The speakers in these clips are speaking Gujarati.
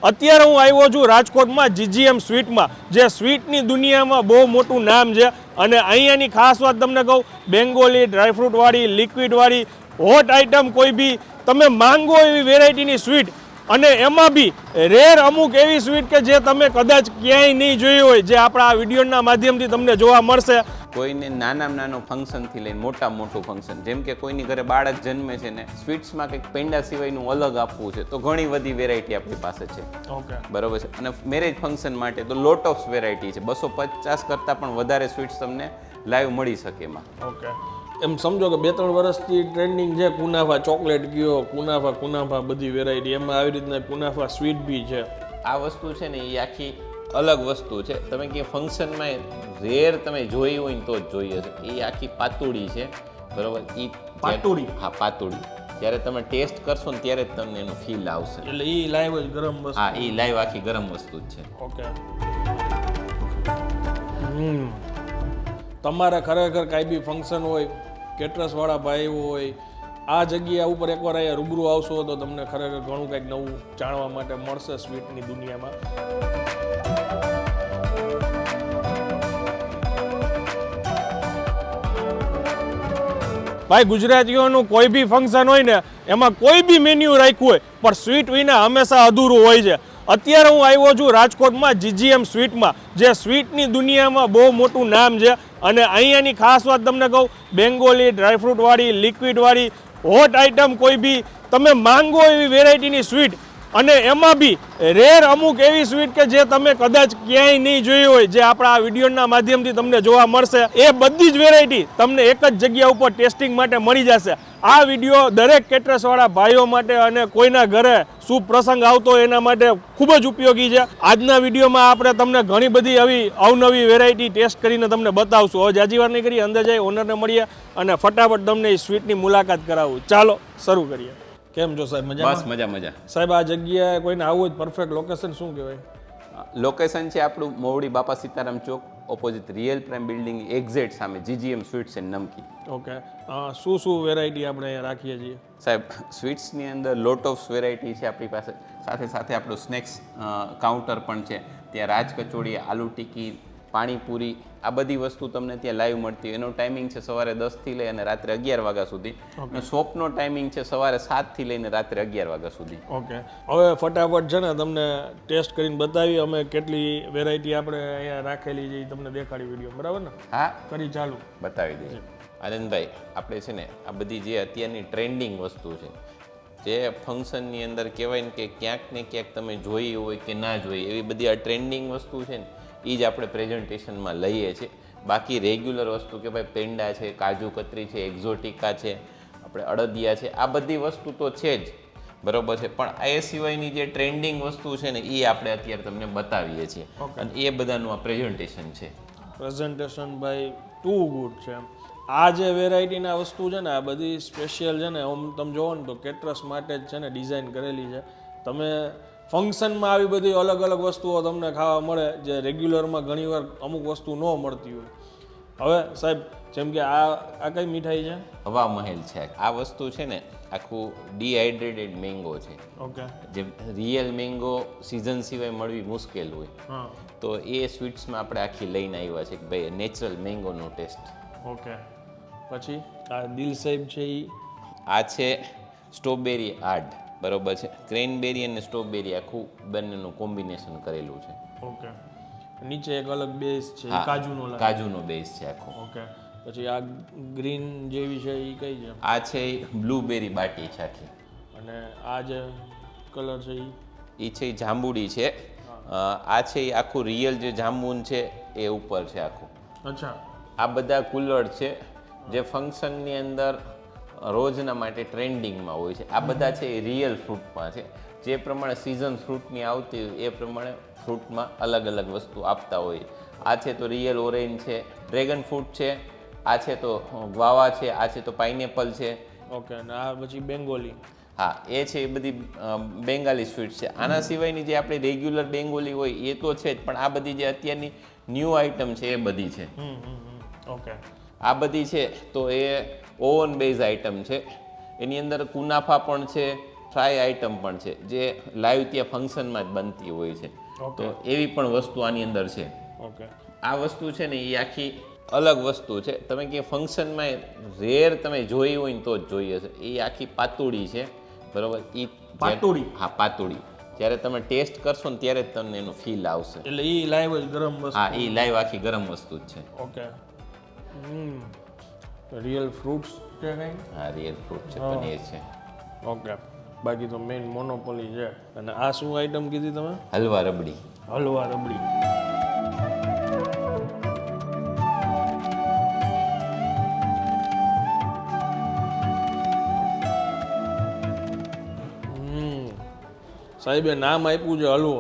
અત્યારે હું આવ્યો છું રાજકોટમાં જીજીએમ સ્વીટમાં, જે સ્વીટની દુનિયામાં બહુ મોટું નામ છે. અને અહીંયાની ખાસ વાત તમને કહું, બેંગોલી, ડ્રાયફ્રૂટવાળી, લિક્વિડવાળી, હોટ આઇટમ કોઈ બી તમે માંગો એવી વેરાયટીની સ્વીટ, અને એમાં બી રેર અમુક એવી સ્વીટ કે જે તમે કદાચ ક્યાંય નહીં જોઈ હોય, જે આપણા આ વિડીયોના માધ્યમથી તમને જોવા મળશે. કોઈને નાનામાં નાનું ફંક્શનથી લઈને મોટું ફંક્શન, જેમ કે કોઈની ઘરે બાળક જન્મે છે ને સ્વીટ્સમાં કંઈક પેંડા સિવાયનું અલગ આપવું છે, તો ઘણી બધી વેરાયટી આપણી પાસે છે. ઓકે, બરોબર છે. અને મેરેજ ફંક્શન માટે તો લોટ ઓફ વેરાયટી છે. 250 કરતાં પણ વધારે સ્વીટ્સ તમને લાઈવ મળી શકે એમાં. ઓકે, એમ સમજો કે 2-3 વર્ષથી ટ્રેન્ડિંગ છે કુનાફા ચોકલેટ ગયો, કુનાફા બધી વેરાયટી, એમાં આવી રીતના કુનાફા સ્વીટ બી છે. આ વસ્તુ છે ને એ આખી અલગ વસ્તુ છે. તમે કે ફંક્શનમાં રેર તમે જોઈ હોય ને તો જ જોઈએ છે. એ આખી પાતુડી છે, બરોબર. એ પાતુડી? હા, પાતુડી. જ્યારે તમે ટેસ્ટ કરશો ને ત્યારે જ તમને એનું ફીલ આવશે. એટલે એ લાઈવ જ ગરમ વસ્તુ? હા, એ લાઈવ આખી ગરમ વસ્તુ જ છે. ઓકે. તમારે ખરેખર કાંઈ બી ફંક્શન હોય, કેટરસવાળા ભાઈ હોય, આ જગ્યા ઉપર એકવાર અહીંયા રૂબરૂ આવશો તો તમને ખરેખર ઘણું કંઈક નવું જાણવા માટે મળશે સ્વીટની દુનિયામાં. ભાઈ, ગુજરાતીઓનું કોઈ બી ફંક્શન હોય ને એમાં કોઈ બી મેન્યુ રાખ્યું હોય પણ સ્વીટ વિના હંમેશા અધૂરું હોય છે. અત્યારે હું આવ્યો છું રાજકોટમાં જીજીએમ સ્વીટમાં, જે સ્વીટની દુનિયામાં બહુ મોટું નામ છે. અને અહીંયાની ખાસ વાત તમને કહું, બેંગોલી, ડ્રાયફ્રૂટવાળી, લિક્વિડવાળી, હોટ આઇટમ કોઈ બી તમે માંગો એવી વેરાયટીની સ્વીટ, અને એમાં બી રેર અમુક એવી સ્વીટ કે જે તમે કદાચ ક્યાંય નહીં જોઈ હોય, જે આપણા આ વિડીયોના માધ્યમથી તમને જોવા મળશે. એ બધી જ વેરાયટી તમને એક જ જગ્યા ઉપર ટેસ્ટિંગ માટે મળી જશે. આ વિડીયો દરેક કેટરસવાળા ભાઈઓ માટે અને કોઈના ઘરે શુભ પ્રસંગ આવતો હોય એના માટે ખૂબ જ ઉપયોગી છે. આજના વિડીયોમાં આપણે તમને ઘણી બધી આવી અવનવી વેરાયટી ટેસ્ટ કરીને તમને બતાવશું. હવે જાજી વાર નહીં કરીએ, અંદર જઈ ઓનરને મળીએ અને ફટાફટ તમને એ સ્વીટની મુલાકાત કરાવું. ચાલો શરૂ કરીએ. કેમ છો સાહેબ? મજા? બસ મજા. સાહેબ, આ જગ્યાએ કોઈને આવવું હોય પરફેક્ટ લોકેશન શું કહેવાય? લોકેશન છે આપણું મોવડી બાપા સીતારામ ચોક, opposite real prime building exact સામે GGM sweets and namkeen. Okay, શું વેરાયટી આપણે અહીંયા રાખીએ છીએ? સાહેબ, સ્વીટ્સની અંદર લોટ ઓફ વેરાયટી છે આપણી પાસે. સાથે આપણું સ્નેક્સ કાઉન્ટર પણ છે. ત્યાં રાજ કચોડી, આલુ ટિક્કી, પાણીપુરી, આ બધી વસ્તુ તમને ત્યાં લાઈવ મળતી હોય. એનો ટાઈમિંગ છે સવારે 10 થી લઈ અને રાત્રે 11 વાગ્યા સુધી. અને શોપનો ટાઈમિંગ છે સવારે 7 થી લઈને રાત્રે 11 વાગ્યા સુધી. ઓકે, હવે ફટાફટ છે ને તમને ટેસ્ટ કરીને બતાવી અમે કેટલી વેરાયટી આપણે અહીંયા રાખેલી છે, તમને દેખાડી વિડીયો, બરાબર ને? હા, કરી ચાલુ. બતાવી દઈએ. આનંદભાઈ, આપણે છે ને આ બધી જે અત્યારની ટ્રેન્ડિંગ વસ્તુ છે, જે ફંક્શનની અંદર કહેવાય ને કે ક્યાંક ને ક્યાંક તમે જોઈ હોય કે ના જોઈ, એવી બધી આ ટ્રેન્ડિંગ વસ્તુ છે ને એ જ આપણે પ્રેઝન્ટેશનમાં લઈએ છીએ. બાકી રેગ્યુલર વસ્તુ કે ભાઈ પેંડા છે, કાજુ કતરી છે, એક્ઝોટિકા છે, આપણે અડદિયા છે, આ બધી વસ્તુ તો છે જ, બરોબર છે. પણ એ સિવાયની જે ટ્રેન્ડિંગ વસ્તુ છે ને એ આપણે અત્યારે તમને બતાવીએ છીએ. અને એ બધાનું આ પ્રેઝન્ટેશન છે. પ્રેઝન્ટેશન ભાઈ ટુ ગુડ છે. આ જે વેરાયટીના વસ્તુ છે ને આ બધી સ્પેશિયલ છે ને, આમ તમે જોવો ને તો કેટરસ માટે જ છે ને ડિઝાઇન કરેલી છે. તમે ફંક્શનમાં આવી બધી અલગ અલગ વસ્તુઓ તમને ખાવા મળે, જે રેગ્યુલરમાં ઘણીવાર અમુક વસ્તુ ન મળતી હોય. હવે સાહેબ, જેમ કે આ કઈ મીઠાઈ છે? હવા મહેલ છે. આ વસ્તુ છે ને આખું ડિહાઇડ્રેટેડ મેંગો છે. ઓકે, જે રિયલ મેંગો સિઝન સિવાય મળવી મુશ્કેલ હોય, તો એ સ્વીટ્સમાં આપણે આખી લઈને આવ્યા છે કે ભાઈ નેચરલ મેંગોનો ટેસ્ટ. ઓકે, પછી આ દિલ સાહેબ છે એ? આ છે સ્ટ્રોબેરી આર્ટ, બરોબર છે. ક્રેનબેરી અને સ્ટ્રોબેરી આખું બંનેનું કોમ્બિનેશન કરેલું છે. ઓકે, નીચે એક અલગ બેઝ છે, કાજુનો બેઝ છે આખો. ઓકે, પછી આ ગ્રીન જેવી છે એ કઈ છે? આ છે બ્લુબેરી બાટી છે આખી. અને આ જે કલર છે એ છે એ જાંબુડી છે. આ છે એ આખું રિયલ જે જાંબુન છે એ ઉપર છે આખું. અચ્છા, આ બધા કુલર છે જે ફંક્શનની અંદર રોજના માટે ટ્રેન્ડિંગમાં હોય છે. આ બધા છે એ રિયલ ફ્રૂટમાં છે. જે પ્રમાણે સિઝન ફ્રૂટની આવતી હોય એ પ્રમાણે ફ્રૂટમાં અલગ અલગ વસ્તુ આપતા હોય. આ છે તો રિયલ ઓરેન્જ છે, ડ્રેગન ફ્રૂટ છે, આ છે તો ગ્વાવા છે, આ છે તો પાઇનેપલ છે. ઓકે, અને આ પછી બેંગોલી? હા, એ છે એ બધી બેંગાલી સ્વીટ છે. આના સિવાયની જે આપણી રેગ્યુલર બેંગોલી હોય એ તો છે જ, પણ આ બધી જે અત્યારની ન્યૂ આઇટમ છે એ બધી છે. ઓકે, આ બધી છે તો એ ઓવન બેઝ આઇટમ છે. એની અંદર કુનાફા પણ છે, ફ્રાય આઈટમ પણ છે જે લાઈવ ત્યાં ફંક્શનમાં જ બનતી હોય છે. તો એવી પણ વસ્તુ આની અંદર છે. ઓકે. આ વસ્તુ છે ને એ આખી અલગ વસ્તુ છે. તમે કે ફંક્શનમાં રેર તમે જોઈ હોય ને તો જ જોઈએ છે. એ આખી પાતુડી છે, બરોબર? એ પાતુડી? હા, પાતુડી. જ્યારે તમે ટેસ્ટ કરશો ને ત્યારે જ તમને એનું ફીલ આવશે. એટલે એ લાઈવ જ ગરમ વસ્તુ? હા, એ લાઈવ આખી ગરમ વસ્તુ જ છે. ઓકે. રિયલ ફ્રૂટ્સ છે કંઈ? હા, રિયલ ફ્રૂટ છે, પનીર છે. ઓકે. બાકી તો મેઇન મોનોપોલી છે. અને આ શું આઈટમ કીધી તમે? હલવા રબડી. હલવા રબડી. સાહેબે નામ આપ્યું છે હલવો,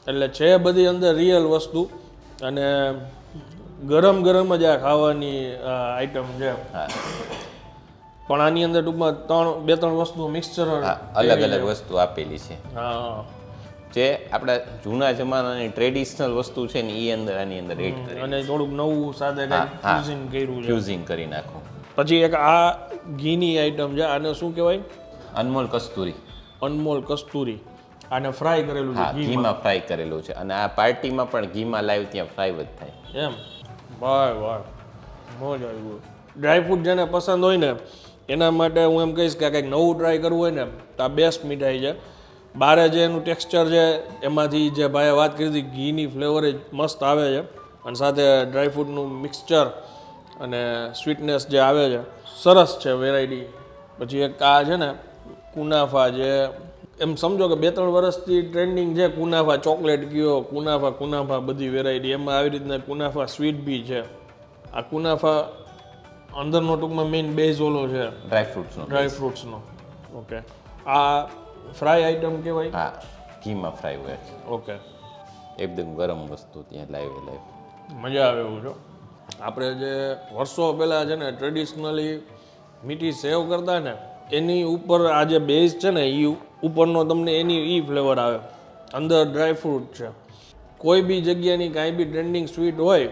એટલે છે બધી અંદર રિયલ વસ્તુ અને ગરમ ગરમ જ આ ખાવાની આઈટમ છે. હા, પણ આની અંદર ટૂંકમાં બે ત્રણ વસ્તુ મિક્સચર અલગ અલગ વસ્તુ આપેલી છે. હા, જે આપણા જૂના જમાનાની ટ્રેડિશનલ વસ્તુ છે ને એ અંદર આની અંદર એડ કરી અને થોડુંક નવું સાથે ફ્યુઝન કર્યું છે. ફ્યુઝિંગ કરી નાખો. પછી એક આ ઘીની આઈટમ છે, આને શું કહેવાય? અનમોલ કસ્તુરી. અનમોલ કસ્તુરી. આને ફ્રાય કરેલું છે? હા, ઘીમાં ફ્રાય કરેલું છે. અને આ પાર્ટીમાં પણ ઘીમાં લાઈવ ત્યાં ફ્રાય જ થાય. એમ? વાહ વાહ, મોજ આવી ગયું. ડ્રાયફ્રૂટ જેને પસંદ હોય ને એના માટે હું એમ કહીશ કે કંઈક નવું ટ્રાય કરવું હોય ને તો આ બેસ્ટ મીઠાઈ છે. બારે જે એનું ટેક્સચર છે એમાંથી જે ભાઈએ વાત કરી હતી ઘીની ફ્લેવર જ મસ્ત આવે છે, અને સાથે ડ્રાયફ્રૂટનું મિક્સચર અને સ્વીટનેસ જે આવે છે સરસ છે વેરાયટી. પછી એક આ છે ને કુનાફા, જે એમ સમજો કે 2-3 વર્ષથી ટ્રેન્ડિંગ છે કુનાફા. ચોકલેટ કયો કુનાફા બધી વેરાયટી, એમાં આવી રીતના કુનાફા સ્વીટ બી છે. આ કુનાફા અંદરનો ટૂંકમાં મેઇન બેઝ ઓલો છે ડ્રાયફ્રૂટ્સનો. ઓકે. આ ફ્રાય આઈટમ કહેવાય? હા, ઘીમાં ફ્રાય હોય છે. ઓકે. એકદમ ગરમ વસ્તુ ત્યાં લાઈવ. મજા આવે એવું છે. આપણે જે વર્ષો પહેલાં છે ને ટ્રેડિશનલી મીઠી સેવ કરતા ને એની ઉપર આ જે બેઝ છે ને એ ઉપરનો તમને એની ફ્લેવર આવે, અંદર ડ્રાયફ્રૂટ છે. કોઈ બી જગ્યાની કાંઈ બી ટ્રેન્ડિંગ સ્વીટ હોય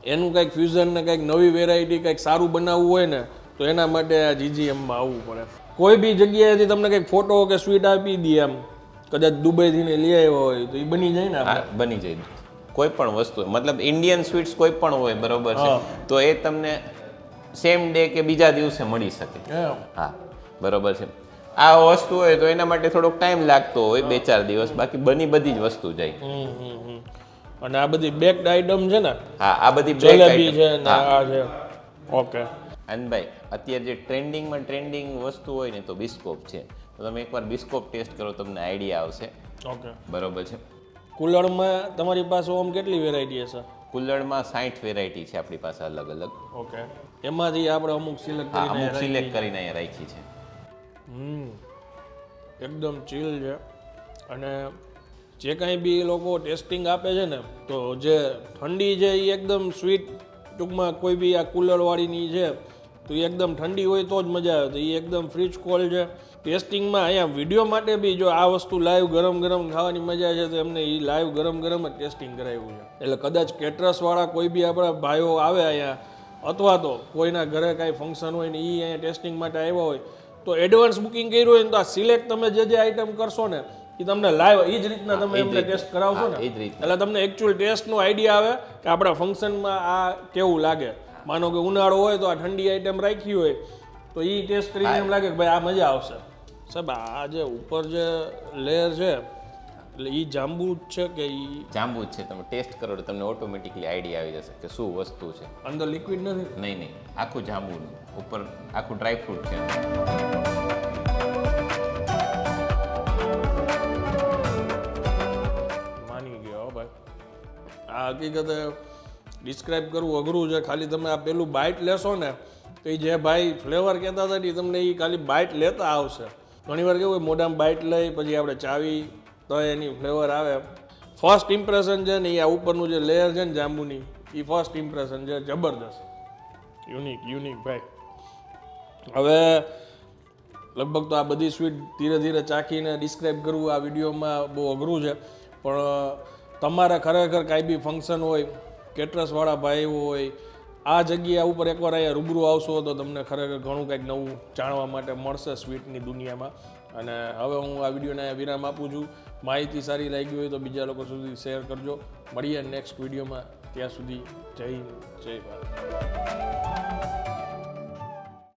એનું કંઈક ફ્યુઝન ને કંઈક નવી વેરાયટી કંઈક સારું બનાવવું હોય ને તો એના માટે આ જીજીએમમાં આવવું પડે. કોઈ બી જગ્યાએથી તમને કંઈક ફોટો કે સ્વીટ આપી દે, એમ કદાચ દુબઈથી ને લઈ આવ્યો હોય તો એ બની જાય ને? હા, બની જાય. કોઈ પણ વસ્તુ, મતલબ ઇન્ડિયન સ્વીટ્સ કોઈ પણ હોય, બરોબર છે, તો એ તમને સેમ ડે કે બીજા દિવસે મળી શકે. હા, બરોબર છે. આ વસ્તુ હોય તો એના માટે થોડોક ટાઈમ લાગતો હોય, 2-4 દિવસ. બાકી બધી જ વસ્તુ જાય. અને આ બધી બેક્ડ આઈટમ છે ને? હા, આ બધી જલેબી છે ને આ છે. ઓકે. આનંદભાઈ, અત્યારે જે ટ્રેન્ડિંગ વસ્તુ હોય ને તો બિસ્કોપ છે. તો તમે એકવાર બિસ્કોપ ટેસ્ટ કરો, તમને આઈડિયા આવશે. ઓકે, બરોબર છે. કુલ્હડમાં તમારી પાસે ઓમ કેટલી વેરાયટી હશે? કુલ્હડમાં 60 વેરાયટી છે આપણી પાસે, અલગ અલગ. ઓકે. એમાંથી આપણે અમુક સિલેક્ટ કરીને અહીંયા રાખી છે. એકદમ ચીલ છે. અને જે કાંઈ બી લોકો ટેસ્ટિંગ આપે છે ને તો જે ઠંડી છે એ એકદમ સ્વીટ, ટૂંકમાં કોઈ બી આ કુલરવાળીની છે તો એ એકદમ ઠંડી હોય તો જ મજા આવે. તો એ એકદમ ફ્રીજ કોલ્ડ છે. ટેસ્ટિંગમાં અહીંયા વિડીયો માટે બી જો આ વસ્તુ લાઈવ ગરમ ખાવાની મજા છે તો એમને એ લાઈવ ગરમ જ ટેસ્ટિંગ કરાવ્યું છે. એટલે કદાચ કેટરસવાળા કોઈ બી આપણા ભાઈઓ આવે અહીંયા, અથવા તો કોઈના ઘરે કાંઈ ફંક્શન હોય ને એ અહીંયા ટેસ્ટિંગ માટે આવ્યા હોય તો એડવાન્સ બુકિંગ કર્યું હોય ને તો આ સિલેક્ટ તમે જે આઈટમ કરશો ને એ તમને લાઈવ એ જ રીતના તમે એમને ટેસ્ટ કરાવશો ને, એટલે તમને એકચ્યુઅલ ટેસ્ટનો આઈડિયા આવે કે આપણા ફંક્શનમાં આ કેવું લાગે. માનો કે ઉનાળો હોય તો આ ઠંડી આઈટમ રાખી હોય તો એ ટેસ્ટ કરીને એમ લાગે કે ભાઈ આ મજા આવશે. સાહેબ, આ જે ઉપર જે લેયર છે એટલે એ જાંબુ જ છે કે એ? જાંબુ જ છે. તમે ટેસ્ટ કરો તો તમને ઓટોમેટિકલી આઈડિયા આવી જશે કે શું વસ્તુ છે. અંદર લિક્વિડ નથી? નહીં, આખું જાંબુ, ઉપર આખું ડ્રાયફ્રૂટ છે. માની ગયો ભાઈ. આ હકીકતે ડિસ્ક્રાઇબ કરવું અઘરું છે. ખાલી તમે આ પેલું બાઇટ લેશો ને તો એ જે ભાઈ ફ્લેવર કહેતા હતા ને તમને એ ખાલી બાઇટ લેતા આવશે. ઘણીવાર કેવું હોય મોઢામાં બાઇટ લઈ પછી આપણે ચાવી તો એની ફ્લેવર આવે. ફર્સ્ટ ઇમ્પ્રેશન છે ને એ આ ઉપરનું જે લેયર છે ને જાંબુની એ ફર્સ્ટ ઇમ્પ્રેશન છે. જબરદસ્ત, યુનિક ભાઈ. હવે લગભગ તો આ બધી સ્વીટ ધીરે ધીરે ચાખીને ડિસ્ક્રાઇબ કરવું આ વિડીયોમાં બહુ અઘરું છે. પણ તમારે ખરેખર કાંઈ બી ફંક્શન હોય, કેટરસવાળા ભાઈ હોય આ જગ્યા ઉપર એકવાર અહીંયા રૂબરૂ આવશો તો તમને ખરેખર ઘણું કંઈક નવું જાણવા માટે મળશે સ્વીટની દુનિયામાં. અને હવે હું આ વિડીયોને વિરામ આપું છું. માહિતી સારી લાગી હોય તો બીજા લોકો સુધી શેર કરજો. મળીએ નેક્સ્ટ વિડીયોમાં. ત્યાં સુધી જય હિન્દ, જય ભારત.